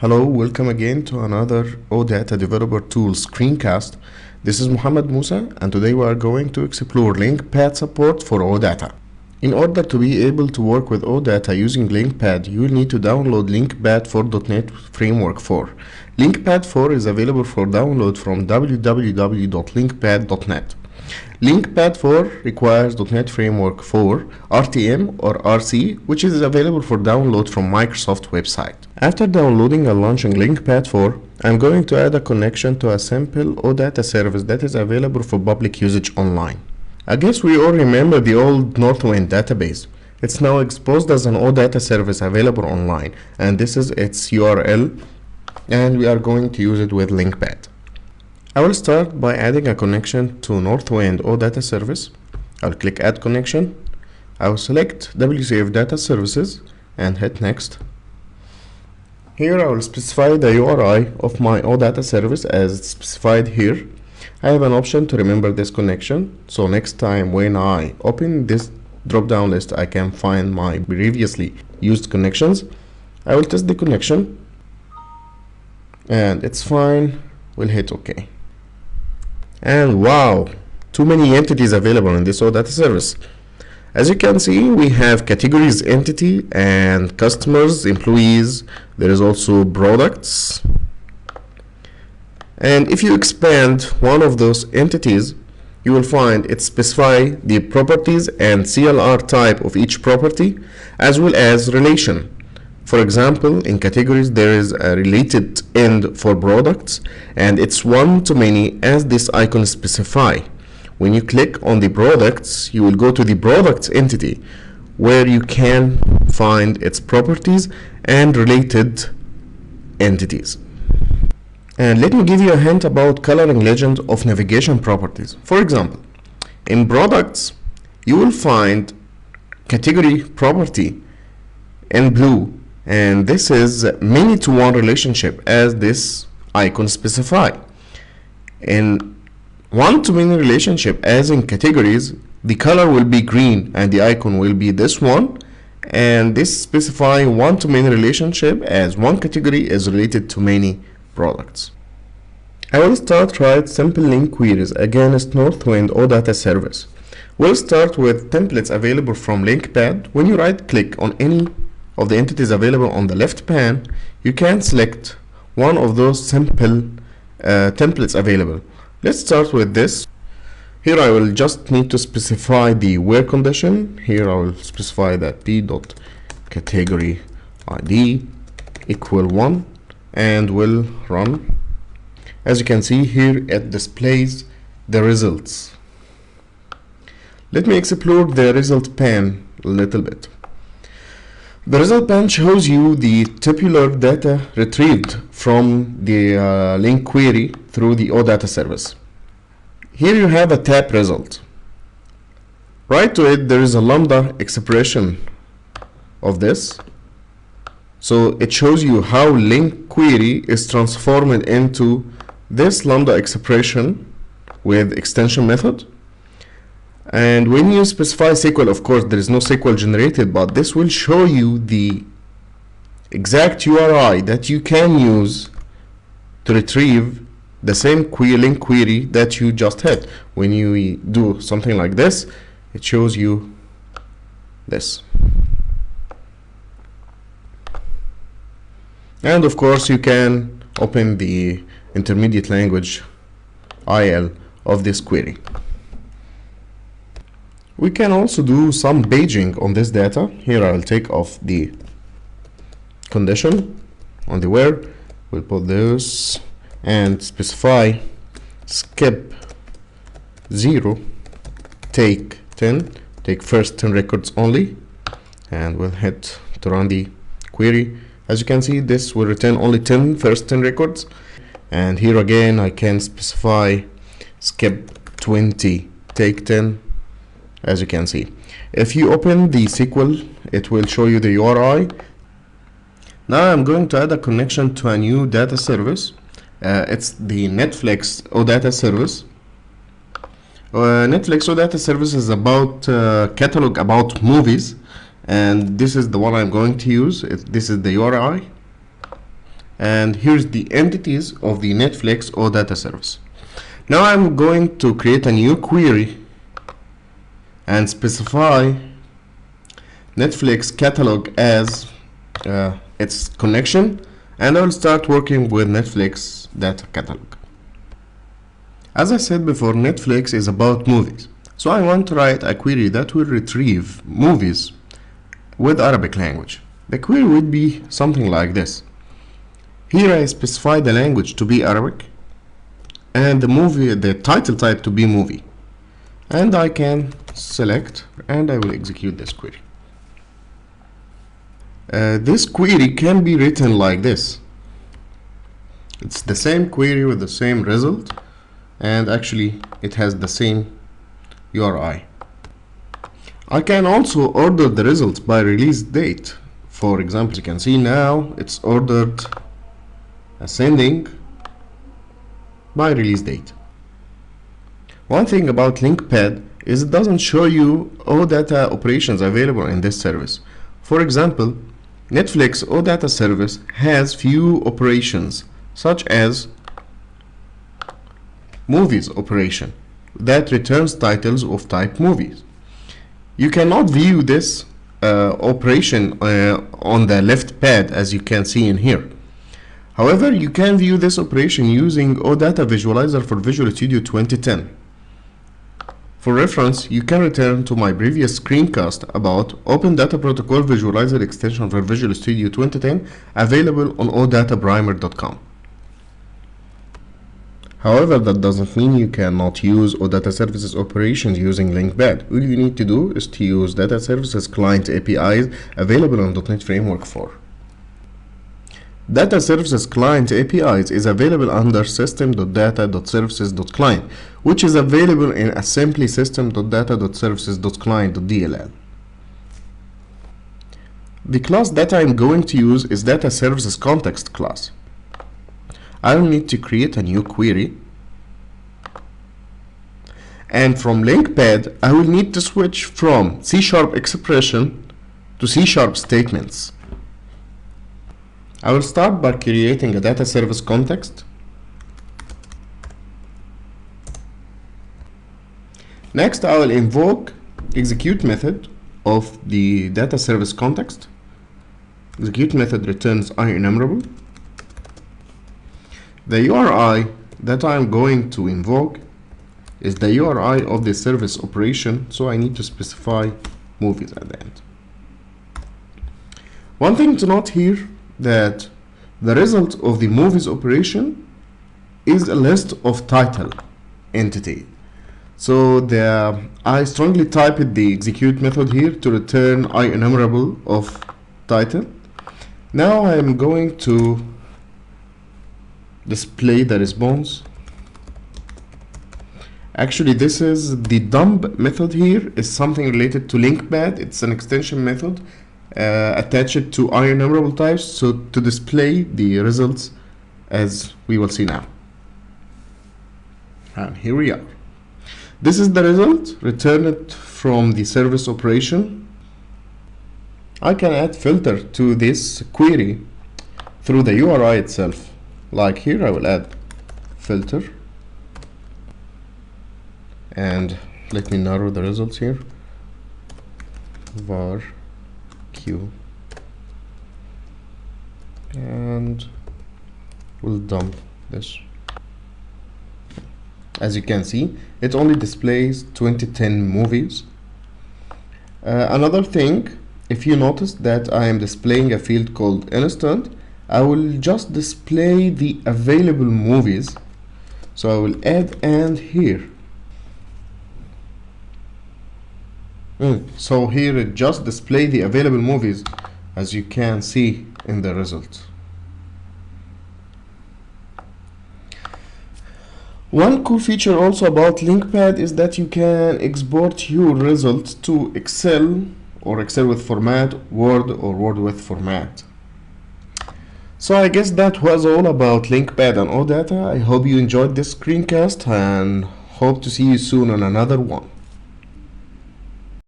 Hello, welcome again to another OData Developer Tools screencast. This is Muhammad Musa, and today we are going to explore LinqPad support for OData. In order to be able to work with OData using LinqPad, you will need to download LinqPad for .NET Framework 4. LinqPad 4 is available for download from www.linqpad.net. LinqPad 4 requires .NET Framework 4 RTM or RC, which is available for download from Microsoft website. After downloading and launching LinqPad 4, I'm going to add a connection to a simple OData service that is available for public usage online. I guess we all remember the old Northwind database. It's now exposed as an OData service available online, and this is its URL, and we are going to use it with LinqPad. I will start by adding a connection to Northwind OData service. I'll click Add Connection. I will select WCF Data Services and hit Next. Here I will specify the URI of my OData service as specified here. I have an option to remember this connection, so next time when I open this drop-down list I can find my previously used connections. I will test the connection and it's fine. We'll hit OK. And wow, too many entities available in this OData service. As you can see, we have categories entity and customers, employees. There is also products. And if you expand one of those entities, you will find it specify the properties and CLR type of each property, as well as relation. For example, in categories there is a related end for products, and it's one-to-many as this icon specify. When you click on the products, you will go to the products entity where you can find its properties and related entities. And let me give you a hint about coloring legend of navigation properties. For example, in products, you will find category property in blue, and this is many-to-one relationship as this icon specify. In one-to-many relationship as in categories, the color will be green and the icon will be this one, and this specify one-to-many relationship as one category is related to many products. I will start write simple LINQ queries against Northwind OData service. We'll start with templates available from LinqPad. When you right click on any of the entities available on the left pane, you can select one of those simple templates available. Let's start with this. Here I will just need to specify the where condition. Here I will specify that p.category id equal 1 and will run. As you can see here, it displays the results. Let me explore the result pane a little bit. The result pane shows you the tabular data retrieved from the LINQ query through the OData service. Here you have a tab result. Right to it there is a lambda expression of this. So it shows you how LINQ query is transformed into this lambda expression with extension method. And when you specify SQL, of course there is no SQL generated, but this will show you the exact URI that you can use to retrieve the same LINQ query that you just had. When you do something like this, it shows you this. And of course you can open the intermediate language IL of this query. We can also do some paging on this data. Here I will take off the condition on the where. We'll put this and specify skip 0, take 10, take first 10 records only, and we'll hit to run the query. As you can see, this will return only first 10 records. And here again I can specify skip 20, take 10. As you can see, if you open the SQL, it will show you the URI. Now I'm going to add a connection to a new data service. It's the Netflix OData service. Netflix OData service is about catalog about movies, and this is the one I'm going to use. This is the URI. and here's the entities of the Netflix OData service. Now I'm going to create a new query and specify Netflix catalog as its connection, and I will start working with Netflix data catalog. As I said before, Netflix is about movies, so I want to write a query that will retrieve movies with Arabic language. The query would be something like this. Here I specify the language to be Arabic and the title type to be movie, and I can select and I will execute this query. This query can be written like this. It's the same query with the same result, and actually it has the same URI. I can also order the results by release date. For example, you can see now it's ordered ascending by release date. One thing about LinqPad is it doesn't show you OData operations available in this service. For example, Netflix OData service has few operations, such as movies operation that returns titles of type movies. You cannot view this operation on the left pad, as you can see in here. However, you can view this operation using OData Visualizer for Visual Studio 2010. For reference, you can return to my previous screencast about Open Data Protocol Visualizer extension for Visual Studio 2010, available on odataprimer.com. However, that doesn't mean you cannot use OData Services operations using LinqPad. All you need to do is to use Data Services Client APIs available on .NET Framework 4. Data Services Client APIs is available under system.data.services.client, which is available in assembly system.data.services.client.dll. The class that I'm going to use is Data Services Context class. I will need to create a new query, and from LinqPad I will need to switch from C# expression to C# statements. I will start by creating a data service context. Next, I will invoke execute method of the data service context. Execute method returns IEnumerable. The URI that I am going to invoke is the URI of the service operation, so I need to specify movies at the end. One thing to note here, that the result of the movies operation is a list of title entity. So I strongly typed the execute method here to return IEnumerable of title. Now I am going to display the response. Actually, this is the dump method here is something related to LinqPad. It's an extension method attached to IEnumerable types, so to display the results as we will see now. And here we are. This is the result returned from the service operation. I can add filter to this query through the URI itself. Like here, I will add filter, and let me narrow the results here. Var Q, and we'll dump this. As you can see, it only displays 2010 movies. Another thing, if you notice that I am displaying a field called instant, I will just display the available movies. So I will add and here. So here it just display the available movies, as you can see in the result. One cool feature also about LinqPad is that you can export your results to Excel or Excel with format, Word or Word with format. So I guess that was all about LinqPad and OData. I hope you enjoyed this screencast and hope to see you soon on another one.